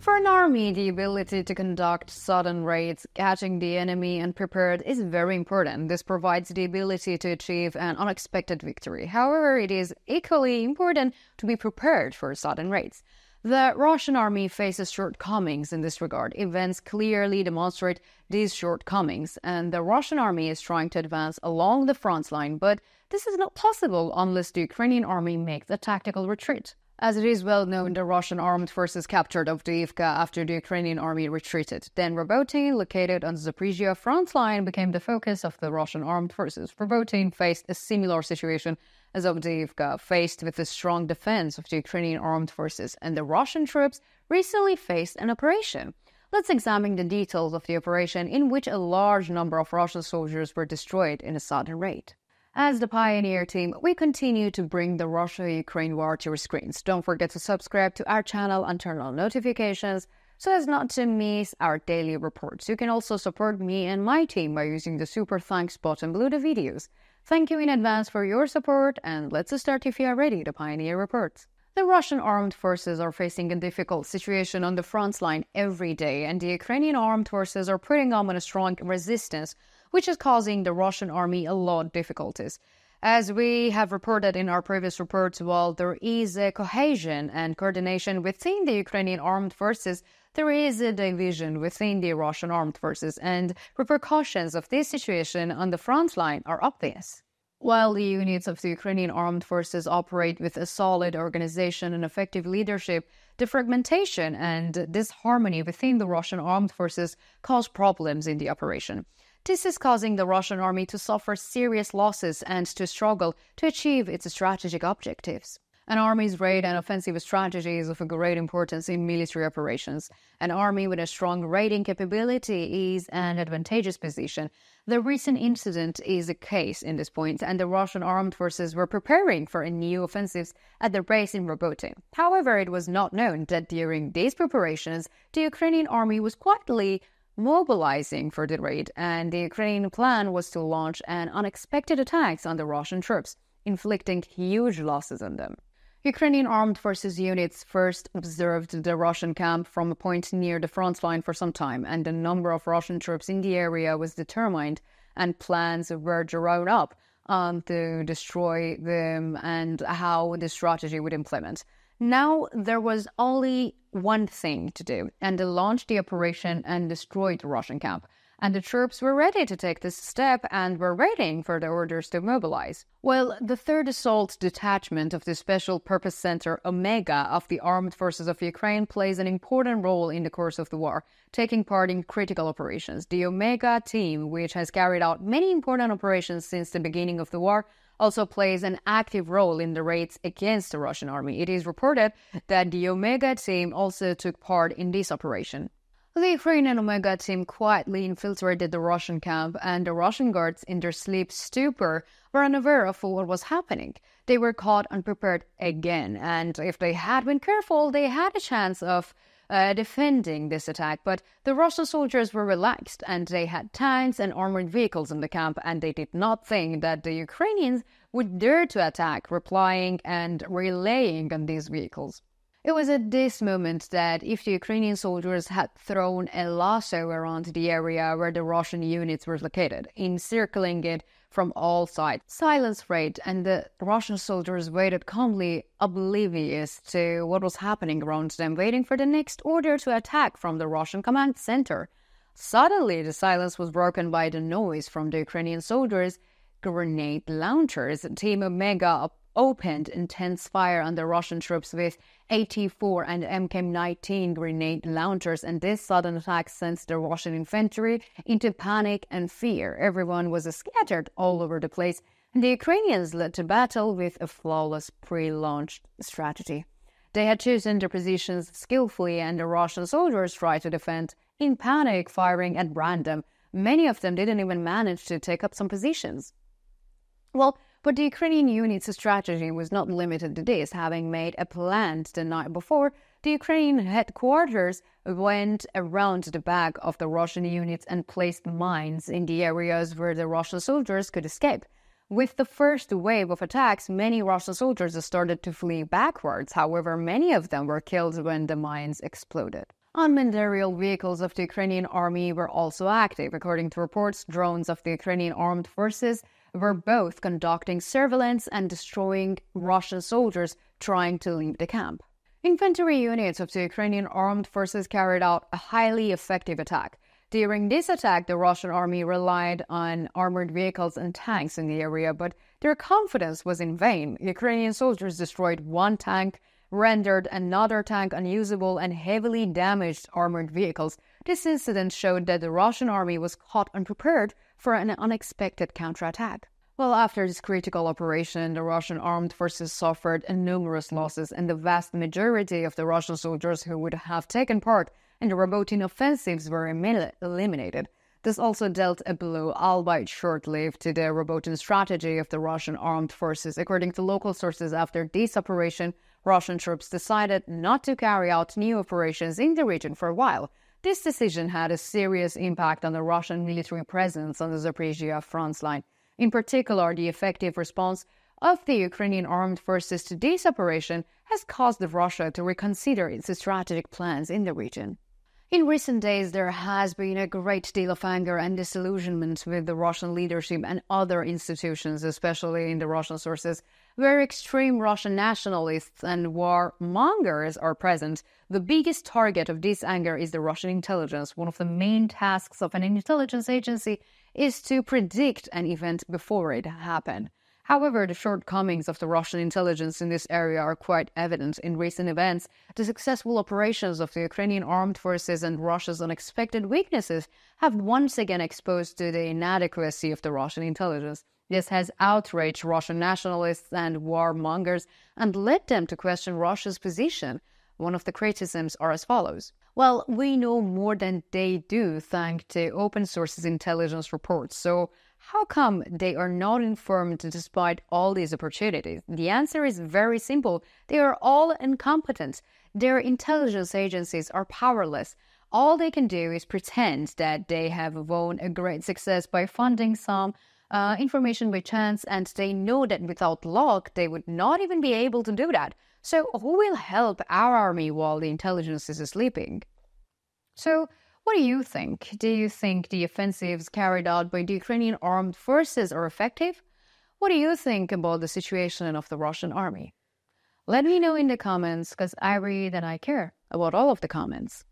For an army, the ability to conduct sudden raids, catching the enemy unprepared is very important. This provides the ability to achieve an unexpected victory. However, it is equally important to be prepared for sudden raids. The Russian army faces shortcomings in this regard. Events clearly demonstrate these shortcomings, and the Russian army is trying to advance along the front line, but this is not possible unless the Ukrainian army makes a tactical retreat. As it is well known, the Russian armed forces captured Avdiivka after the Ukrainian army retreated. Then Robotyne, located on the Zaporizhia front line, became the focus of the Russian armed forces. Robotyne faced a similar situation as Avdiivka, faced with a strong defense of the Ukrainian armed forces, and the Russian troops recently faced an operation. Let's examine the details of the operation, in which a large number of Russian soldiers were destroyed in a sudden raid. As the Pioneer team, we continue to bring the Russia-Ukraine war to your screens. Don't forget to subscribe to our channel and turn on notifications so as not to miss our daily reports. You can also support me and my team by using the super thanks button below the videos. Thank you in advance for your support, and let's start if you are ready to Pioneer reports. The Russian armed forces are facing a difficult situation on the front line every day, and the Ukrainian armed forces are putting on a strong resistance, which is causing the Russian army a lot of difficulties. As we have reported in our previous reports, while there is a cohesion and coordination within the Ukrainian armed forces, there is a division within the Russian armed forces, and repercussions of this situation on the front line are obvious. While the units of the Ukrainian armed forces operate with a solid organization and effective leadership, the fragmentation and disharmony within the Russian armed forces cause problems in the operation. This is causing the Russian army to suffer serious losses and to struggle to achieve its strategic objectives. An army's raid and offensive strategy is of a great importance in military operations. An army with a strong raiding capability is an advantageous position. The recent incident is a case in this point, and the Russian armed forces were preparing for a new offensive at their base in Robotyne. However, it was not known that during these preparations, the Ukrainian army was quietly mobilizing for the raid, and the Ukrainian plan was to launch an unexpected attacks on the Russian troops, inflicting huge losses on them. Ukrainian armed forces units first observed the Russian camp from a point near the front line for some time, and the number of Russian troops in the area was determined, and plans were drawn up to destroy them and how the strategy would implement. Now there was only one thing to do, and to launch the operation and destroy the Russian camp. And the troops were ready to take this step and were waiting for the orders to mobilize. Well, the 3rd Assault Detachment of the Special Purpose Center Omega of the Armed Forces of Ukraine plays an important role in the course of the war, taking part in critical operations. The Omega team, which has carried out many important operations since the beginning of the war, also plays an active role in the raids against the Russian army. It is reported that the Omega team also took part in this operation. The Ukrainian Omega team quietly infiltrated the Russian camp, and the Russian guards, in their sleep stupor, were unaware of what was happening. They were caught unprepared again, and if they had been careful, they had a chance of defending this attack. But the Russian soldiers were relaxed, and they had tanks and armored vehicles in the camp, and they did not think that the Ukrainians would dare to attack, replying and relaying on these vehicles. It was at this moment that if the Ukrainian soldiers had thrown a lasso around the area where the Russian units were located, encircling it from all sides, silence reigned, and the Russian soldiers waited calmly, oblivious to what was happening around them, waiting for the next order to attack from the Russian command center. Suddenly, the silence was broken by the noise from the Ukrainian soldiers' grenade launchers. Team Omega opened intense fire on the Russian troops with AT-4 and MK-19 grenade launchers, and this sudden attack sent the Russian infantry into panic and fear. Everyone was scattered all over the place, and the Ukrainians led to battle with a flawless pre-launched strategy. They had chosen their positions skillfully, and the Russian soldiers tried to defend in panic, firing at random. Many of them didn't even manage to take up some positions. But the Ukrainian unit's strategy was not limited to this. Having made a plan the night before, the Ukrainian headquarters went around the back of the Russian units and placed mines in the areas where the Russian soldiers could escape. With the first wave of attacks, many Russian soldiers started to flee backwards. However, many of them were killed when the mines exploded. Unmanned aerial vehicles of the Ukrainian army were also active. According to reports, drones of the Ukrainian Armed Forces were both conducting surveillance and destroying Russian soldiers trying to leave the camp. Infantry units of the Ukrainian Armed Forces carried out a highly effective attack. During this attack, the Russian army relied on armored vehicles and tanks in the area, but their confidence was in vain. Ukrainian soldiers destroyed one tank, rendered another tank unusable, and heavily damaged armored vehicles. This incident showed that the Russian army was caught unprepared for an unexpected counterattack. Well, after this critical operation, the Russian armed forces suffered numerous losses, and the vast majority of the Russian soldiers who would have taken part in the Robotyne offensives were eliminated. This also dealt a blow, albeit short-lived, to the Robotyne strategy of the Russian armed forces. According to local sources, after this operation, Russian troops decided not to carry out new operations in the region for a while. This decision had a serious impact on the Russian military presence on the Zaporizhia front line. In particular, the effective response of the Ukrainian armed forces to this operation has caused Russia to reconsider its strategic plans in the region. In recent days, there has been a great deal of anger and disillusionment with the Russian leadership and other institutions, especially in the Russian sources, where extreme Russian nationalists and warmongers are present. The biggest target of this anger is the Russian intelligence. One of the main tasks of an intelligence agency is to predict an event before it happens. However, the shortcomings of the Russian intelligence in this area are quite evident. In recent events, the successful operations of the Ukrainian armed forces and Russia's unexpected weaknesses have once again exposed to the inadequacy of the Russian intelligence. This has outraged Russian nationalists and warmongers and led them to question Russia's position. One of the criticisms are as follows. Well, we know more than they do thanks to open sources intelligence reports, so how come they are not informed despite all these opportunities? The answer is very simple. They are all incompetent. Their intelligence agencies are powerless. All they can do is pretend that they have won a great success by funding some information by chance, and they know that without luck, they would not even be able to do that. So who will help our army while the intelligence is sleeping? So, what do you think? Do you think the offensives carried out by the Ukrainian armed forces are effective? What do you think about the situation of the Russian army? Let me know in the comments, because I read and I care about all of the comments.